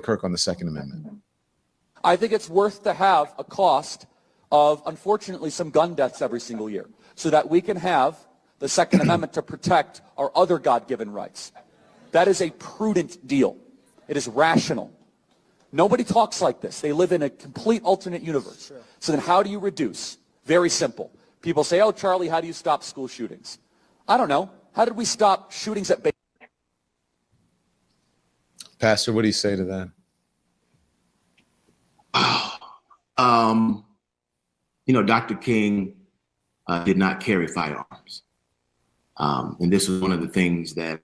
Kirk on the Second Amendment. I think it's worth to have a cost of, unfortunately, some gun deaths every single year so that we can have the Second Amendment to protect our other God-given rights. That is a prudent deal. It is rational. Nobody talks like this. They live in a complete alternate universe. Sure. So then how do you reduce? Very simple. People say, oh, Charlie, how do you stop school shootings? I don't know. How did we stop shootings at Pastor, what do you say to that? Dr. King did not carry firearms. And this was one of the things that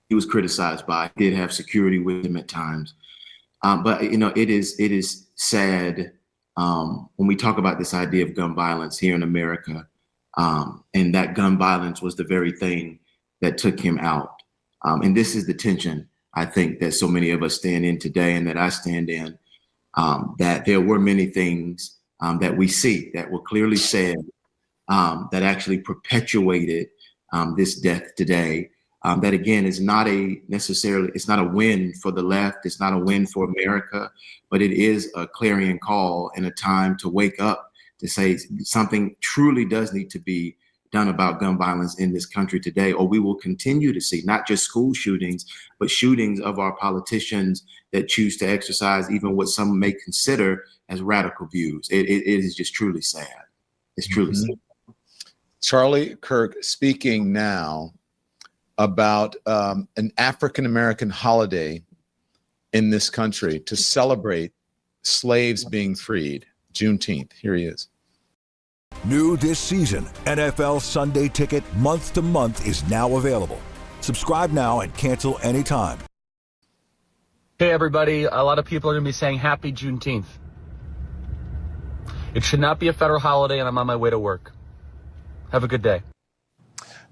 he was criticized by. He did have security with him at times. But it is sad when we talk about this idea of gun violence here in America, and that gun violence was the very thing that took him out. And this is the tension, I think, that so many of us stand in today and that I stand in, that there were many things that we see that were clearly said that actually perpetuated this death today. That again is not it's not a win for the left. It's not a win for America, but it is a clarion call and a time to wake up to say something truly does need to be done about gun violence in this country today, or we will continue to see not just school shootings, but shootings of our politicians that choose to exercise even what some may consider as radical views. It is just truly sad. It's truly sad. Charlie Kirk speaking now about an African-American holiday in this country to celebrate slaves being freed, Juneteenth. Here he is. New this season, NFL Sunday Ticket month to month is now available. Subscribe now and cancel anytime. Hey everybody, a lot of people are going to be saying happy Juneteenth. It should not be a federal holiday and I'm on my way to work. Have a good day.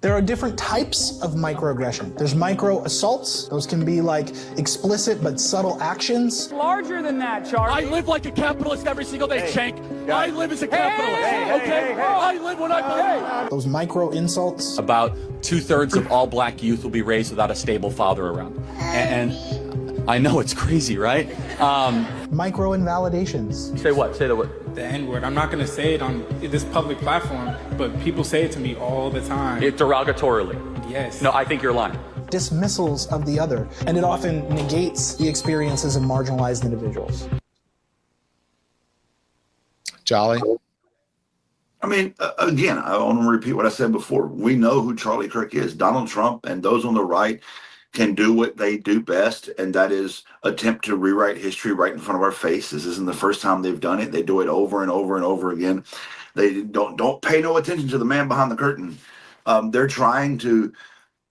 There are different types of microaggression. There's micro assaults. Those can be like explicit but subtle actions. Larger than that, Charlie. I live like a capitalist every single day, Shank. I live as a capitalist, okay? I live when I believe. Those micro insults. About 2/3 of all black youth will be raised without a stable father around. And I know it's crazy, right? Micro invalidations. Say what? Say the what? The N-word. I'm not going to say it on this public platform, but people say it to me all the time. It derogatorily. Yes. No, I think you're lying. Dismissals of the other, and it often negates the experiences of marginalized individuals. Jolly? I mean, again, I want to repeat what I said before. We know who Charlie Kirk is. Donald Trump and those on the right can do what they do best, and that is attempt to rewrite history right in front of our face. This isn't the first time they've done it. They do it over and over and over again. They don't pay no attention to the man behind the curtain. They're trying to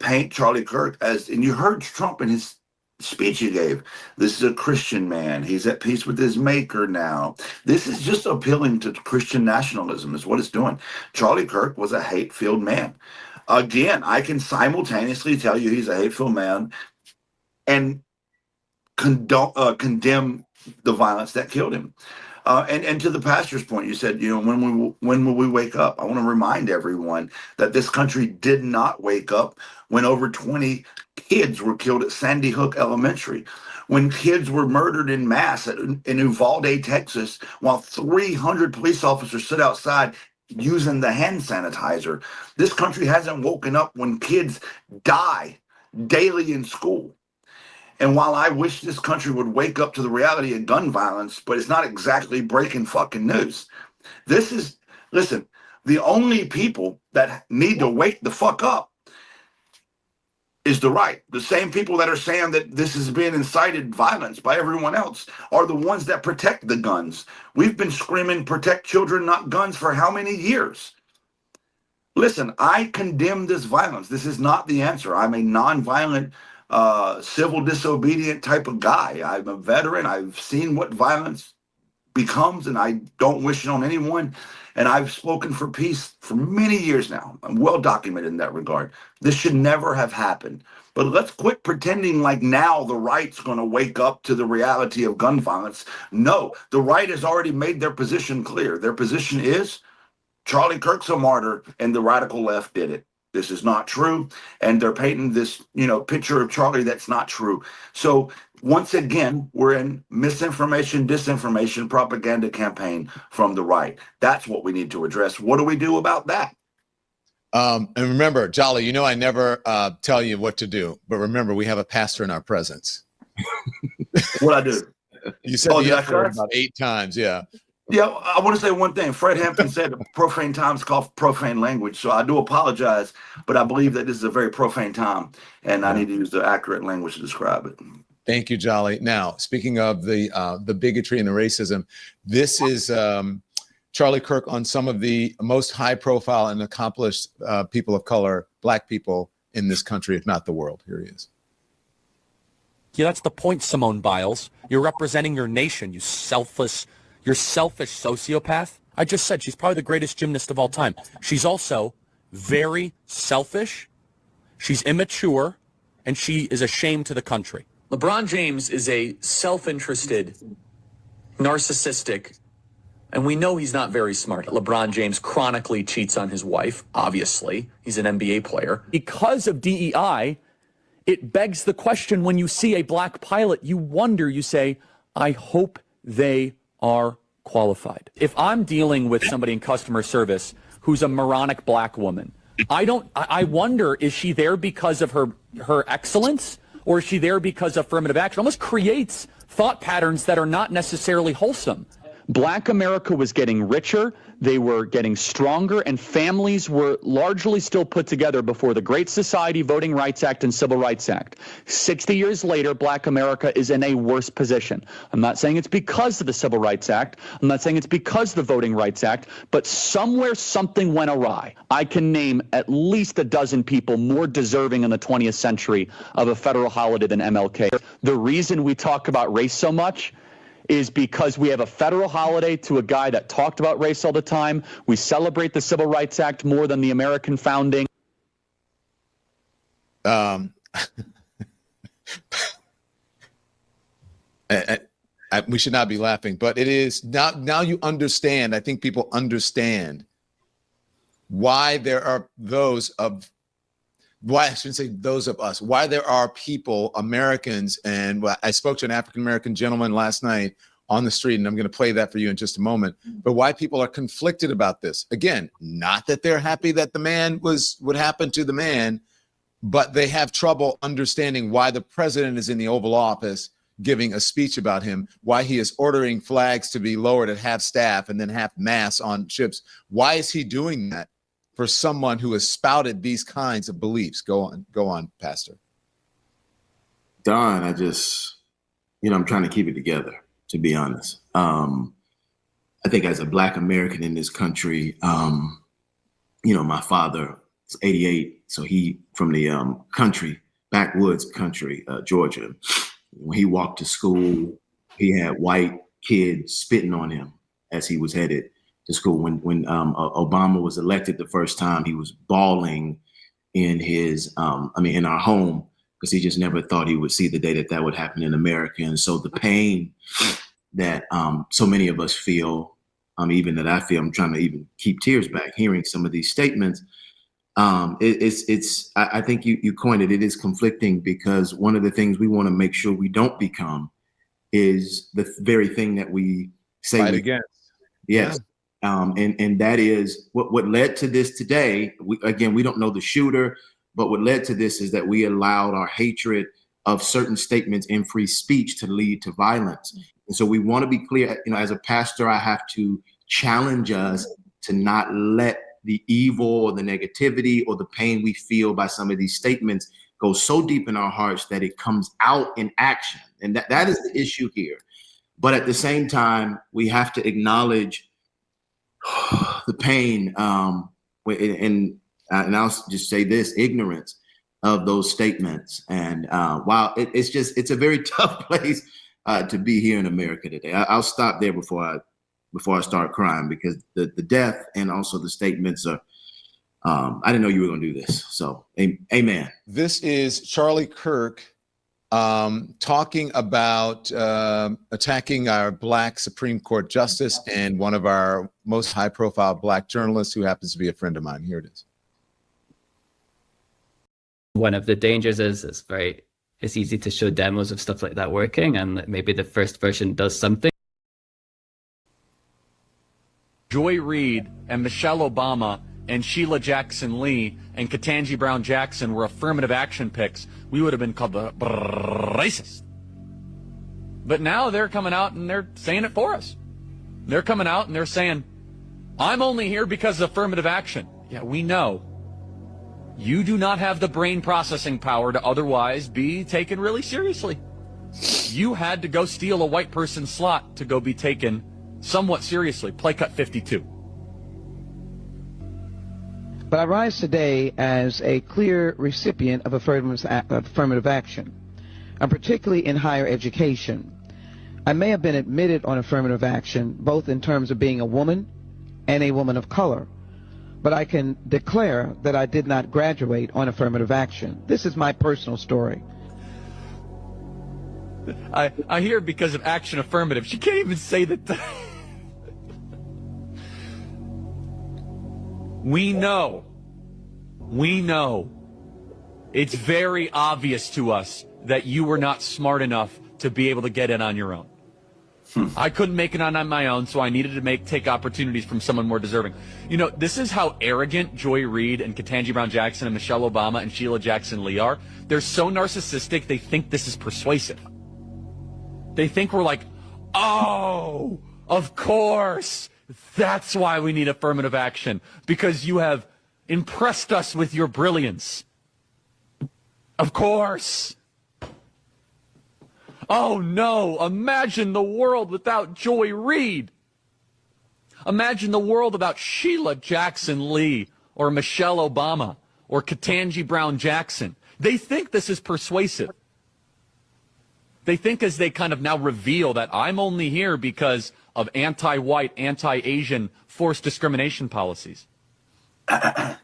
paint Charlie Kirk as, and you heard Trump in his speech he gave, this is a Christian man. He's at peace with his maker now. This is just appealing to Christian nationalism is what it's doing. Charlie Kirk was a hate-filled man. Again, I can simultaneously tell you he's a hateful man and condemn the violence that killed him. And to the pastor's point, you said, when will we wake up? I want to remind everyone that this country did not wake up when over 20 kids were killed at Sandy Hook Elementary, when kids were murdered in mass in Uvalde, Texas, while 300 police officers stood outside using the hand sanitizer. This country hasn't woken up when kids die daily in school. And while I wish this country would wake up to the reality of gun violence, but it's not exactly breaking fucking news. Listen, the only people that need to wake the fuck up is the right. The same people that are saying that this is being incited violence by everyone else are the ones that protect the guns. We've been screaming, protect children, not guns, for how many years? Listen, I condemn this violence. This is not the answer. I'm a nonviolent, civil disobedient type of guy. I'm a veteran. I've seen what violence becomes, and I don't wish it on anyone. And I've spoken for peace for many years now. I'm well documented in that regard. This should never have happened. But let's quit pretending like now the right's going to wake up to the reality of gun violence. No, the right has already made their position clear. Their position is Charlie Kirk's a martyr, and the radical left did it. This is not true. And they're painting this, picture of Charlie that's not true. So once again, we're in misinformation, disinformation, propaganda campaign from the right. That's what we need to address. What do we do about that? And remember, Jolly, I never tell you what to do, but remember, we have a pastor in our presence. What I do? You said the F word about 8 times. Yeah. Yeah, I want to say one thing. Fred Hampton said profane times call profane language. So I do apologize, but I believe that this is a very profane time, and I need to use the accurate language to describe it. Thank you, Jolly. Now, speaking of the bigotry and the racism, this is Charlie Kirk on some of the most high-profile and accomplished people of color, Black people in this country, if not the world. Here he is. Yeah, that's the point, Simone Biles. You're representing your nation, you selfish sociopath. I just said she's probably the greatest gymnast of all time. She's also very selfish, she's immature, and she is a shame to the country. LeBron James is a self-interested, narcissistic, and we know he's not very smart. LeBron James chronically cheats on his wife, obviously. He's an NBA player. Because of DEI, it begs the question, when you see a black pilot, you wonder, you say, I hope they are qualified. If I'm dealing with somebody in customer service who's a moronic black woman, I wonder, is she there because of her excellence, or is she there because of affirmative action? It almost creates thought patterns that are not necessarily wholesome. Black America was getting richer, they were getting stronger, and families were largely still put together before the Great Society, Voting Rights Act, and Civil Rights Act. 60 years later, Black America is in a worse position. I'm not saying it's because of the Civil Rights Act, I'm not saying it's because of the Voting Rights Act, but somewhere something went awry. I can name at least a dozen people more deserving in the 20th century of a federal holiday than MLK. The reason we talk about race so much is because we have a federal holiday to a guy that talked about race all the time. We celebrate the Civil Rights Act more than the American founding. We should not be laughing, but it is now you understand. I think people understand why there are why I shouldn't say those of us, why there are people, Americans, and I spoke to an African-American gentleman last night on the street, and I'm going to play that for you in just a moment, but why people are conflicted about this. Again, not that they're happy that the man what happened to the man, but they have trouble understanding why the president is in the Oval Office giving a speech about him, why he is ordering flags to be lowered at half staff and then half mast on ships. Why is he doing that? For someone who has spouted these kinds of beliefs. Go on, Pastor. Don, I'm trying to keep it together, to be honest. I think as a Black American in this country, my father is 88, so he from the country, backwoods country, Georgia. When he walked to school, he had white kids spitting on him as he was headed to school. When Obama was elected the first time, he was bawling in his, in our home, because he just never thought he would see the day that would happen in America. And so the pain that so many of us feel, even that I feel, I'm trying to even keep tears back hearing some of these statements. I think you coined it. It is conflicting, because one of the things we want to make sure we don't become is the very thing that we say fight against. Yes. Yeah. And that is what led to this today. We don't know the shooter, but what led to this is that we allowed our hatred of certain statements in free speech to lead to violence. And so we want to be clear, as a pastor, I have to challenge us to not let the evil or the negativity or the pain we feel by some of these statements go so deep in our hearts that it comes out in action. And that is the issue here. But at the same time, we have to acknowledge the pain, and I'll just say this: ignorance of those statements. And while it's a very tough place to be here in America today. I'll stop there before I start crying, because the death and also the statements are. I didn't know you were going to do this. So, amen. This is Charlie Kirk talking about attacking our Black Supreme Court justice and one of our most high-profile Black journalists who happens to be a friend of mine. Here it is. one of the dangers is it's easy to show demos of stuff like that working, and maybe the first version does something. Joy Reid and Michelle Obama and Sheila Jackson Lee and Ketanji Brown Jackson were affirmative action picks, we would have been called the racist. But now they're coming out and they're saying it for us. They're coming out and they're saying, I'm only here because of affirmative action. Yeah, we know. You do not have the brain processing power to otherwise be taken really seriously. You had to go steal a white person's slot to go be taken somewhat seriously. Play cut 52. But I rise today as a clear recipient of affirmative action, and particularly in higher education. I may have been admitted on affirmative action, both in terms of being a woman and a woman of color, but I can declare that I did not graduate on affirmative action. This is my personal story. I hear because of action affirmative. She can't even say that. We know. It's very obvious to us that you were not smart enough to be able to get in on your own. I couldn't make it on my own, so I needed to take opportunities from someone more deserving. You know, this is how arrogant Joy Reid and Ketanji Brown Jackson and Michelle Obama and Sheila Jackson Lee are. They're so narcissistic, they think this is persuasive. They think we're like, oh, of course. That's why we need affirmative action, because you have impressed us with your brilliance. Of course. Oh no, imagine the world without Joy Reid. Imagine the world without Sheila Jackson Lee or Michelle Obama or Ketanji Brown Jackson. They think this is persuasive. They think as they kind of now reveal that I'm only here because of anti-white, anti-Asian forced discrimination policies. That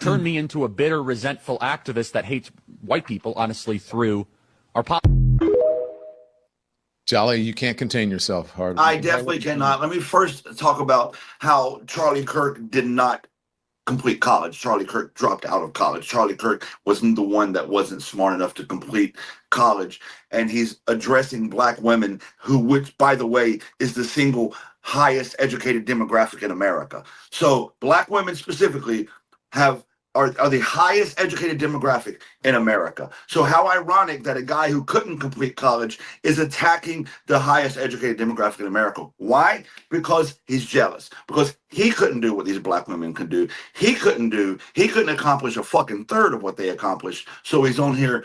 turned me into a bitter, resentful activist that hates white people, honestly, through our politics. Jolly, you can't contain yourself. Hard. I definitely cannot. Let me first talk about how Charlie Kirk did not complete college. Charlie Kirk dropped out of college. Charlie Kirk wasn't the one that wasn't smart enough to complete college. And he's addressing black women which, by the way, is the single highest educated demographic in America. So black women specifically are the highest educated demographic in America. So how ironic that a guy who couldn't complete college is attacking the highest educated demographic in America. Why? Because he's jealous. Because he couldn't do what these black women can do. He couldn't accomplish a fucking third of what they accomplished. So he's on here,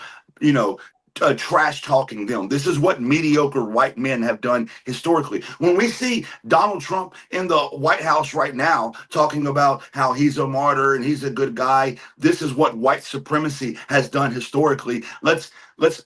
trash talking them. This is what mediocre white men have done historically. When we see Donald Trump in the White House right now talking about how he's a martyr and he's a good guy, this is what white supremacy has done historically. Let's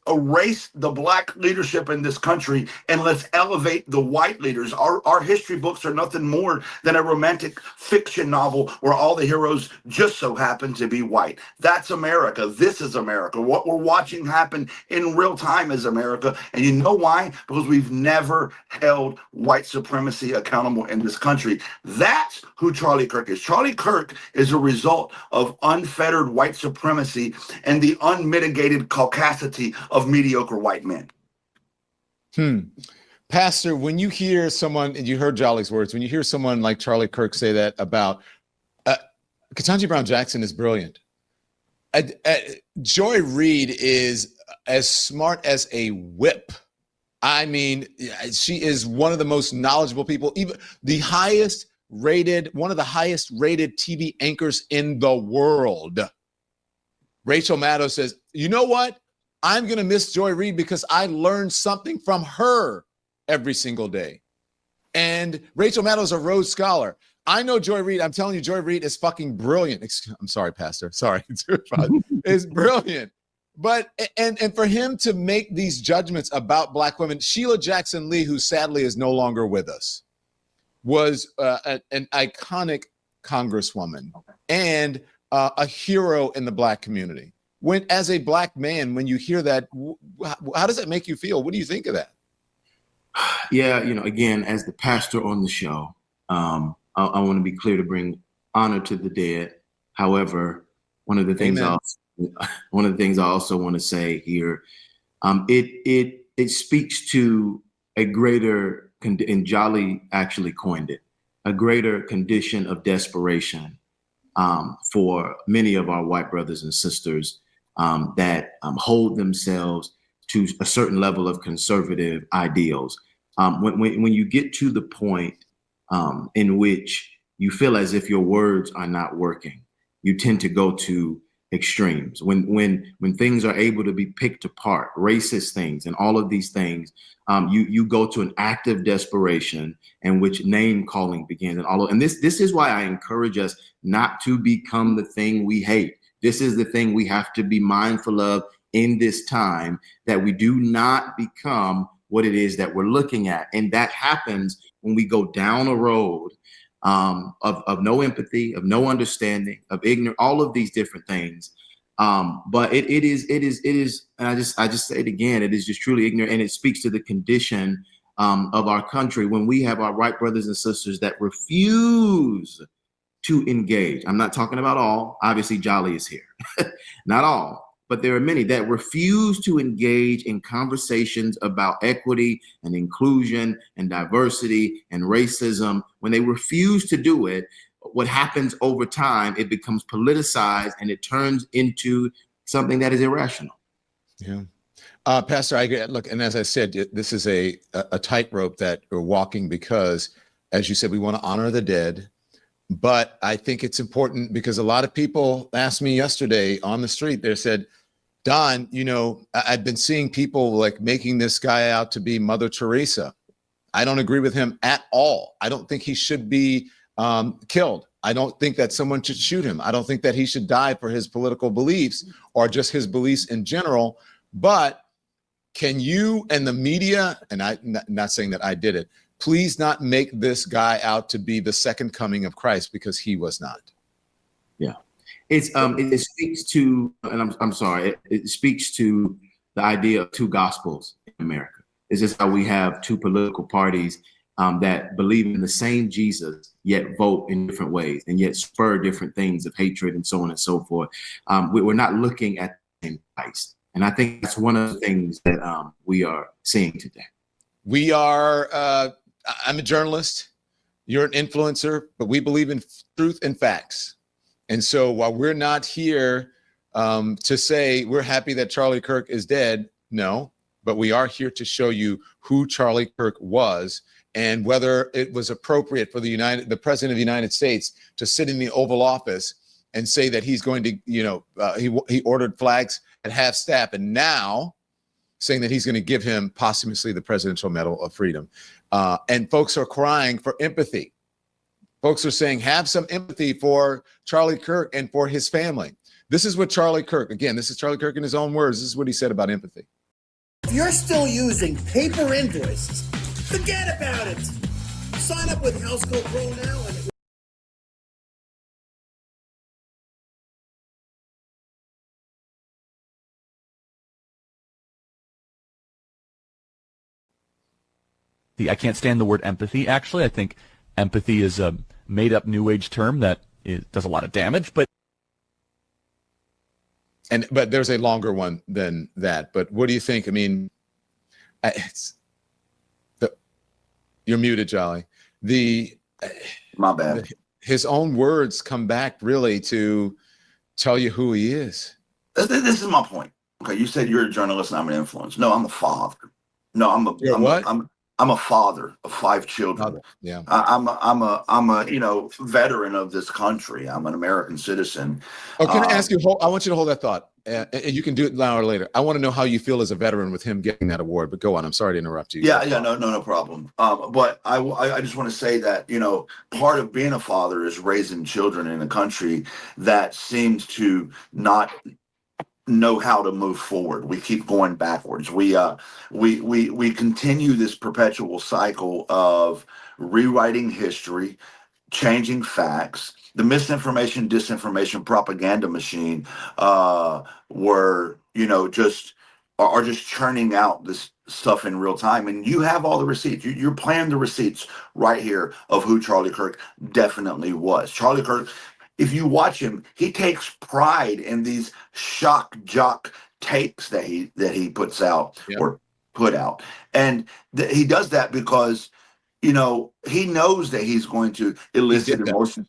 erase the black leadership in this country and let's elevate the white leaders. Our history books are nothing more than a romantic fiction novel where all the heroes just so happen to be white. That's America. This is America. What we're watching happen in real time is America. And you know why? Because we've never held white supremacy accountable in this country. That's who Charlie Kirk is. Charlie Kirk is a result of unfettered white supremacy and the unmitigated caucasity of mediocre white men. Pastor, when you hear someone, and you heard Jolly's words, when you hear someone like Charlie Kirk say that about Ketanji Brown Jackson is brilliant. Joy Reid is as smart as a whip. I mean, she is one of the most knowledgeable people, even the highest rated, one of the highest rated TV anchors in the world. Rachel Maddow says, you know what? I'm going to miss Joy Reid because I learned something from her every single day. And Rachel Maddow is a Rhodes Scholar. I know Joy Reid. I'm telling you, Joy Reid is fucking brilliant. I'm sorry, Pastor. Sorry. It's brilliant. But, and for him to make these judgments about black women, Sheila Jackson Lee, who sadly is no longer with us, was an iconic congresswoman and a hero in the black community. When, as a black man, when you hear that, how does that make you feel? What do you think of that? Yeah, again, as the pastor on the show, I want to be clear to bring honor to the dead. However, one of the things one of the things I also want to say here, it speaks to a greater, and Jolly actually coined it, a greater condition of desperation for many of our white brothers and sisters that hold themselves to a certain level of conservative ideals. When you get to the point in which you feel as if your words are not working, you tend to go to extremes. When things are able to be picked apart, racist things and all of these things, you go to an act of desperation in which name calling begins, and this is why I encourage us not to become the thing we hate. This is the thing we have to be mindful of in this time, that we do not become what it is that we're looking at. And that happens when we go down a road of no empathy, of no understanding, of ignorance, all of these different things. But it is, and I just say it again, it is just truly ignorant, and it speaks to the condition of our country when we have our white brothers and sisters that refuse to engage. I'm not talking about all, obviously Jolly is here, not all, but there are many that refuse to engage in conversations about equity and inclusion and diversity and racism. When they refuse to do it, what happens over time, it becomes politicized and it turns into something that is irrational. Yeah. Pastor, I look, and as I said, this is a tightrope that we're walking because, as you said, we want to honor the dead. But I think it's important because a lot of people asked me yesterday on the street, they said, Don, you know, I've been seeing people like making this guy out to be Mother Teresa. I don't agree with him at all. I don't think he should be killed. I don't think that someone should shoot him. I don't think that he should die for his political beliefs or just his beliefs in general. But can you and the media, and I'm not saying that I did it, please not make this guy out to be the second coming of Christ, because he was not. Yeah. It speaks to, and I'm sorry, it speaks to the idea of two gospels in America. It's just how we have two political parties that believe in the same Jesus, yet vote in different ways, and yet spur different things of hatred and so on and so forth. We're not looking at the same Christ. And I think that's one of the things that we are seeing today. We are, I'm a journalist, you're an influencer, but we believe in truth and facts. And so while we're not here to say we're happy that Charlie Kirk is dead, no, but we are here to show you who Charlie Kirk was and whether it was appropriate for the president of the United States to sit in the Oval Office and say that he's going to, he ordered flags at half staff, and now saying that he's going to give him posthumously the Presidential Medal of Freedom. And folks are crying for empathy. Folks are saying, have some empathy for Charlie Kirk and for his family. This is what Charlie Kirk, again, this is Charlie Kirk in his own words. This is what he said about empathy. If you're still using paper invoices, forget about it. Sign up with Household Pro now. I can't stand the word empathy, actually. I think empathy is a made-up New Age term that does a lot of damage, but there's a longer one than that. But what do you think? I mean, you're muted, Jolly. My bad. His own words come back really to tell you who he is. This is my point. Okay, you said you're a journalist and I'm an influencer. No, I'm a father. No, I'm a father of 5 children. Yeah. I'm a veteran of this country. I'm an American citizen. Oh, can I ask you? I want you to hold that thought, and you can do it now or later. I want to know how you feel as a veteran with him getting that award. But go on. I'm sorry to interrupt you. Yeah, no problem. But I just want to say that part of being a father is raising children in a country that seems to not know how to move forward. We keep going backwards. We continue this perpetual cycle of rewriting history, changing facts. The misinformation, disinformation, propaganda machine are just churning out this stuff in real time. And you have all the receipts. You're playing the receipts right here of who Charlie Kirk definitely was. Charlie Kirk if you watch him, he takes pride in these shock jock takes that he puts out or put out. And he does that because, he knows that he's going to elicit emotion.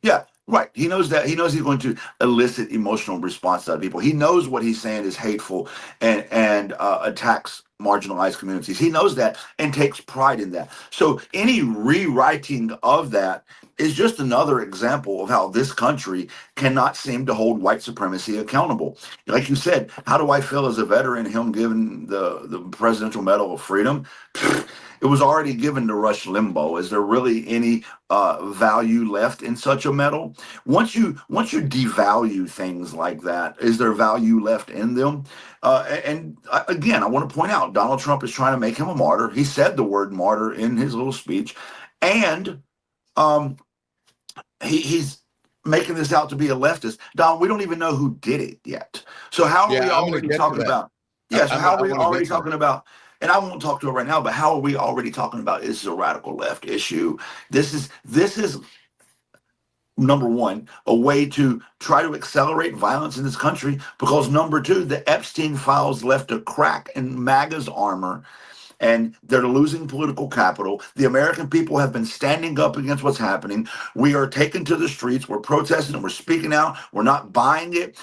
Yeah, right. He knows that. He knows he's going to elicit emotional response out of people. He knows what he's saying is hateful and attacks marginalized communities. He knows that and takes pride in that. So any rewriting of that is just another example of how this country cannot seem to hold white supremacy accountable. Like you said, how do I feel as a veteran, him given the Presidential Medal of Freedom? It was already given to Rush Limbaugh. Is there really any value left in such a medal? Once you devalue things like that, is there value left in them? Again, I want to point out, Donald Trump is trying to make him a martyr. He said the word martyr in his little speech, and he's making this out to be a leftist. Don, we don't even know who did it yet. So how are we already talking about? Yeah, so how are we already talking about? And I won't talk to it right now, but how are we already talking about this is a radical left issue? This is number one, a way to try to accelerate violence in this country, because number two, the Epstein files left a crack in MAGA's armor, and they're losing political capital. The American people have been standing up against what's happening. We are taken to the streets. We're protesting and we're speaking out. We're not buying it.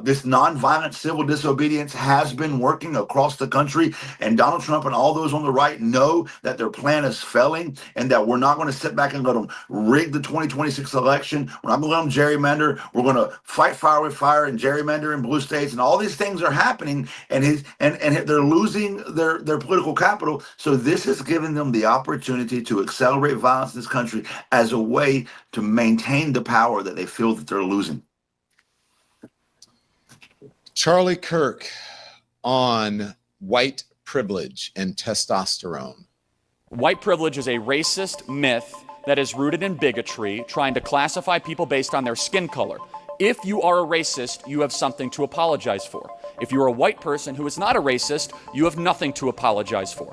This nonviolent civil disobedience has been working across the country. And Donald Trump and all those on the right know that their plan is failing and that we're not going to sit back and let them rig the 2026 election. We're not going to let them gerrymander. We're going to fight fire with fire and gerrymander in blue states. And all these things are happening, and they're losing their political capital. So this has given them the opportunity to accelerate violence in this country as a way to maintain the power that they feel that they're losing. Charlie Kirk on white privilege and testosterone. White privilege is a racist myth that is rooted in bigotry, trying to classify people based on their skin color. If you are a racist, you have something to apologize for. If you're a white person who is not a racist, you have nothing to apologize for.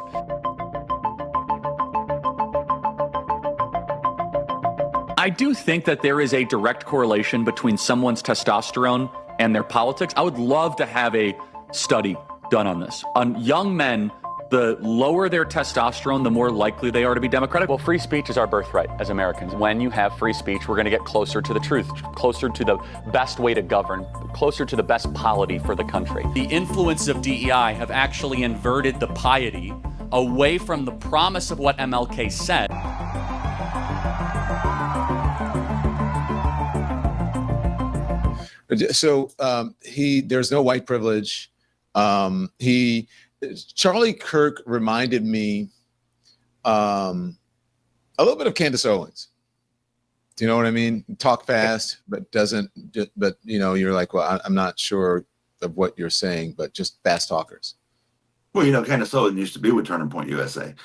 I do think that there is a direct correlation between someone's testosterone and their politics. I would love to have a study done on this. On young men, the lower their testosterone, the more likely they are to be Democratic. Well, free speech is our birthright as Americans. When you have free speech, we're going to get closer to the truth, closer to the best way to govern, closer to the best polity for the country. The influence of DEI have actually inverted the piety away from the promise of what MLK said. So there's no white privilege. Charlie Kirk reminded me a little bit of Candace Owens. Do you know what I mean? Talk fast, but you're like, well, I'm not sure of what you're saying, but just fast talkers. Well, Candace Owens used to be with Turning Point USA.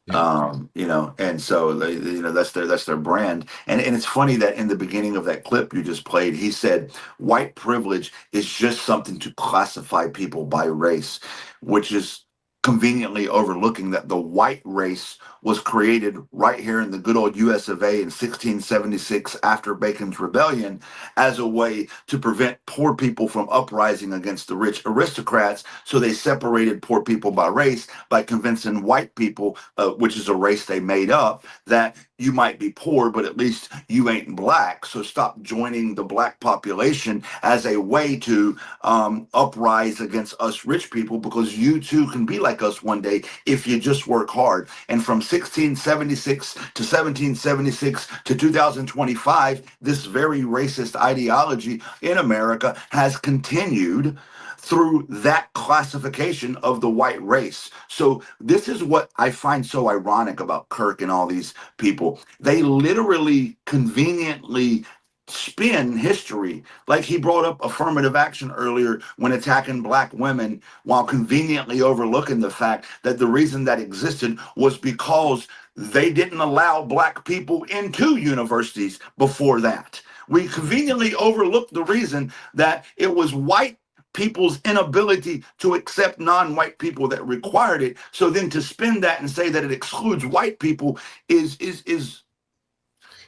And so that's their brand. And it's funny that in the beginning of that clip you just played, he said white privilege is just something to classify people by race, which is conveniently overlooking that the white race was created right here in the good old US of A in 1676 after Bacon's Rebellion as a way to prevent poor people from uprising against the rich aristocrats. So they separated poor people by race by convincing white people, which is a race they made up, that you might be poor, but at least you ain't black. So stop joining the black population as a way to uprise against us rich people, because you too can be like us one day if you just work hard. And from 1676 to 1776 to 2025, this very racist ideology in America has continued through that classification of the white race. So this is what I find so ironic about Kirk and all these people. They literally conveniently spin history. Like he brought up affirmative action earlier when attacking black women, while conveniently overlooking the fact that the reason that existed was because they didn't allow black people into universities before that. We conveniently overlooked the reason that it was white people's inability to accept non-white people that required it. So then to spin that and say that it excludes white people is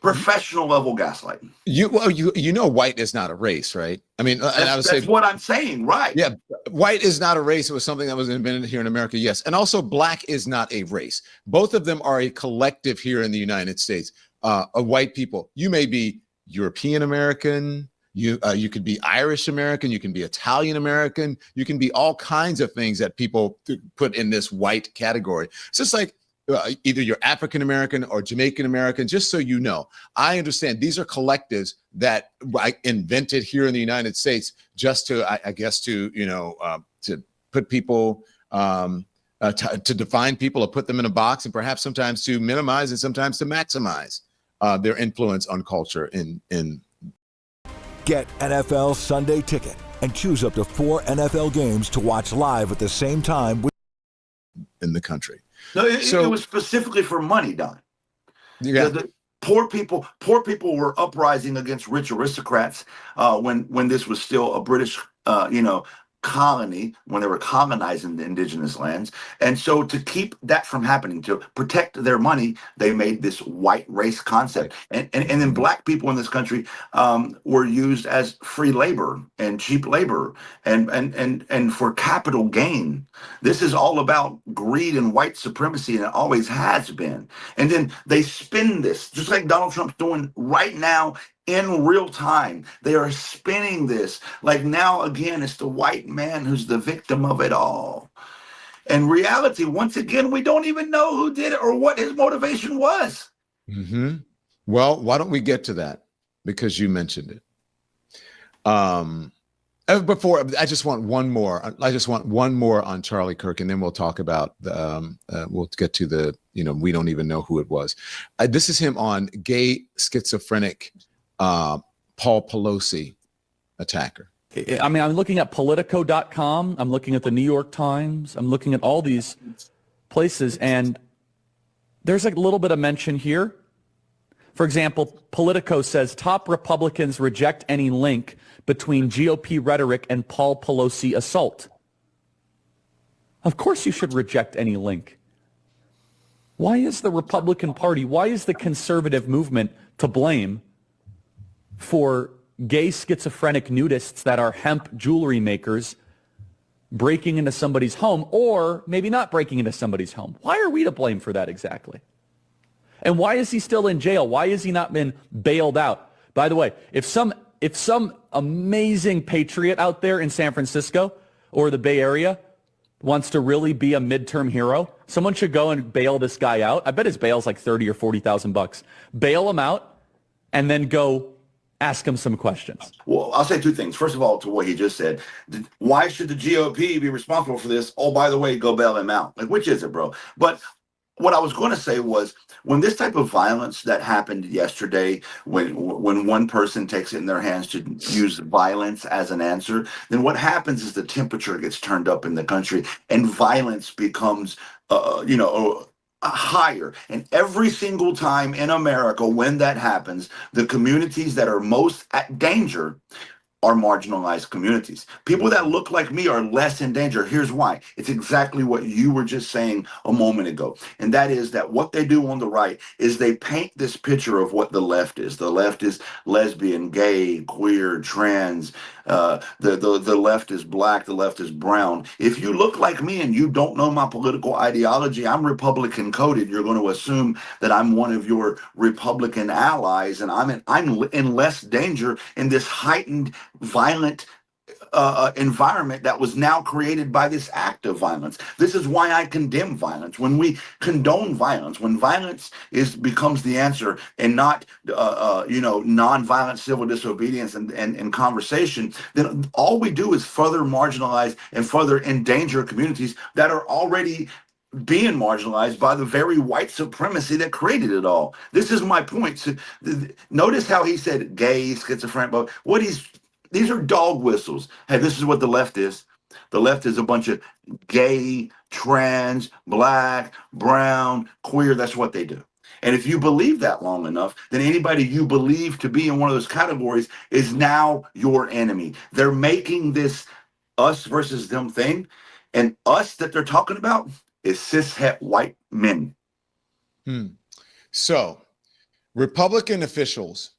Professional level gaslighting. You know, white is not a race, right? I mean, and I would say that's what I'm saying, right? Yeah, white is not a race. It was something that was invented here in America, yes. And also black is not a race. Both of them are a collective here in the United States of white people. You may be European American, you could be Irish American, you can be Italian American, you can be all kinds of things that people put in this white category. It's just like either you're African American or Jamaican American, just so you know. I understand these are collectives that I invented here in the United States just to, I guess, to, to put people, to define people or put them in a box, and perhaps sometimes to minimize and sometimes to maximize their influence on culture in. Get NFL Sunday Ticket and choose up to 4 NFL games to watch live at the same time in the country. No, it was specifically for money, Don. Yeah. The poor people were uprising against rich aristocrats when this was still a British, colony, when they were colonizing the indigenous lands. And so to keep that from happening, to protect their money, they made this white race concept. And then black people in this country were used as free labor and cheap labor and for capital gain. This is all about greed and white supremacy, and it always has been. And then they spin this, just like Donald Trump's doing right now, in real time. They are spinning this like now again it's the white man who's the victim of it all. In reality, once again, we don't even know who did it or what his motivation was. Mm-hmm. Well, why don't we get to that? Because you mentioned it. Before, I just want one more. On Charlie Kirk, and then we'll talk about we'll get to the, we don't even know who it was. This is him on gay schizophrenic Paul Pelosi attacker. I mean, I'm looking at Politico.com. I'm looking at the New York Times. I'm looking at all these places, and there's a little bit of mention here. For example, Politico says top Republicans reject any link between GOP rhetoric and Paul Pelosi assault. Of course you should reject any link. Why is the Republican Party, why is the conservative movement to blame for gay schizophrenic nudists that are hemp jewelry makers breaking into somebody's home, or maybe not breaking into somebody's home? Why are we to blame for that exactly? And why is he still in jail? Why has he not been bailed out? By the way, if some amazing patriot out there in San Francisco or the Bay Area wants to really be a midterm hero, someone should go and bail this guy out. I bet his bail's like $30,000 or $40,000. Bail him out and then go ask him some questions. Well, I'll say two things. First of all, to what he just said, why should the GOP be responsible for this? Oh, by the way, go bail him out. Like, which is it, bro? But what I was going to say was, when this type of violence that happened yesterday, when one person takes it in their hands to use violence as an answer, then what happens is the temperature gets turned up in the country and violence becomes, higher. And every single time in America, when that happens, the communities that are most at danger are marginalized communities. People that look like me are less in danger. Here's why. It's exactly what you were just saying a moment ago. And that is that what they do on the right is they paint this picture of what the left is. The left is lesbian, gay, queer, trans. The left is black. The left is brown. If you look like me and you don't know my political ideology, I'm Republican coded. You're going to assume that I'm one of your Republican allies, and I'm in less danger in this heightened violent environment that was now created by this act of violence. This is why I condemn violence. When we condone violence, when violence becomes the answer and not nonviolent civil disobedience and conversation, then all we do is further marginalize and further endanger communities that are already being marginalized by the very white supremacy that created it all. This is my point. So, notice how he said gay, schizophrenic, but these are dog whistles. Hey, this is what the left is. The left is a bunch of gay, trans, black, brown, queer. That's what they do. And if you believe that long enough, then anybody you believe to be in one of those categories is now your enemy. They're making this us versus them thing. And us that they're talking about is cishet white men. So Republican officials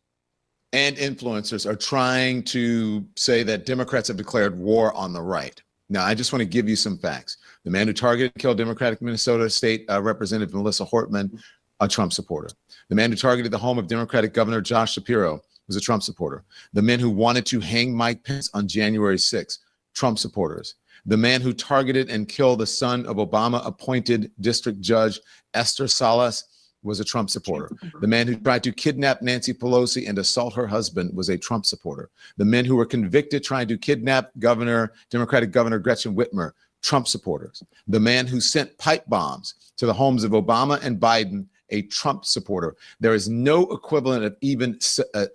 and influencers are trying to say that Democrats have declared war on the right. Now, I just want to give you some facts. The man who targeted and killed Democratic Minnesota State Representative Melissa Hortman, a Trump supporter. The man who targeted the home of Democratic Governor Josh Shapiro was a Trump supporter. The men who wanted to hang Mike Pence on January 6th, Trump supporters. The man who targeted and killed the son of Obama-appointed District Judge Esther Salas was a Trump supporter. The man who tried to kidnap Nancy Pelosi and assault her husband was a Trump supporter. The men who were convicted trying to kidnap Democratic Governor Gretchen Whitmer, Trump supporters. The man who sent pipe bombs to the homes of Obama and Biden, a Trump supporter. There is no equivalent of even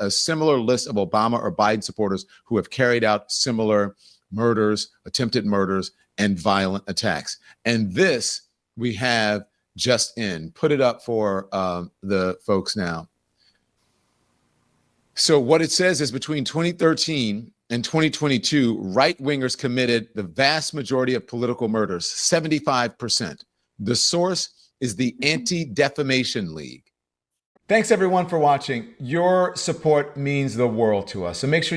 a similar list of Obama or Biden supporters who have carried out similar murders, attempted murders, and violent attacks. And this we have just in. Put it up for the folks now. So what it says is between 2013 and 2022, right-wingers committed the vast majority of political murders, 75%. The source is the Anti-Defamation League. Thanks, everyone, for watching. Your support means the world to us. So make sure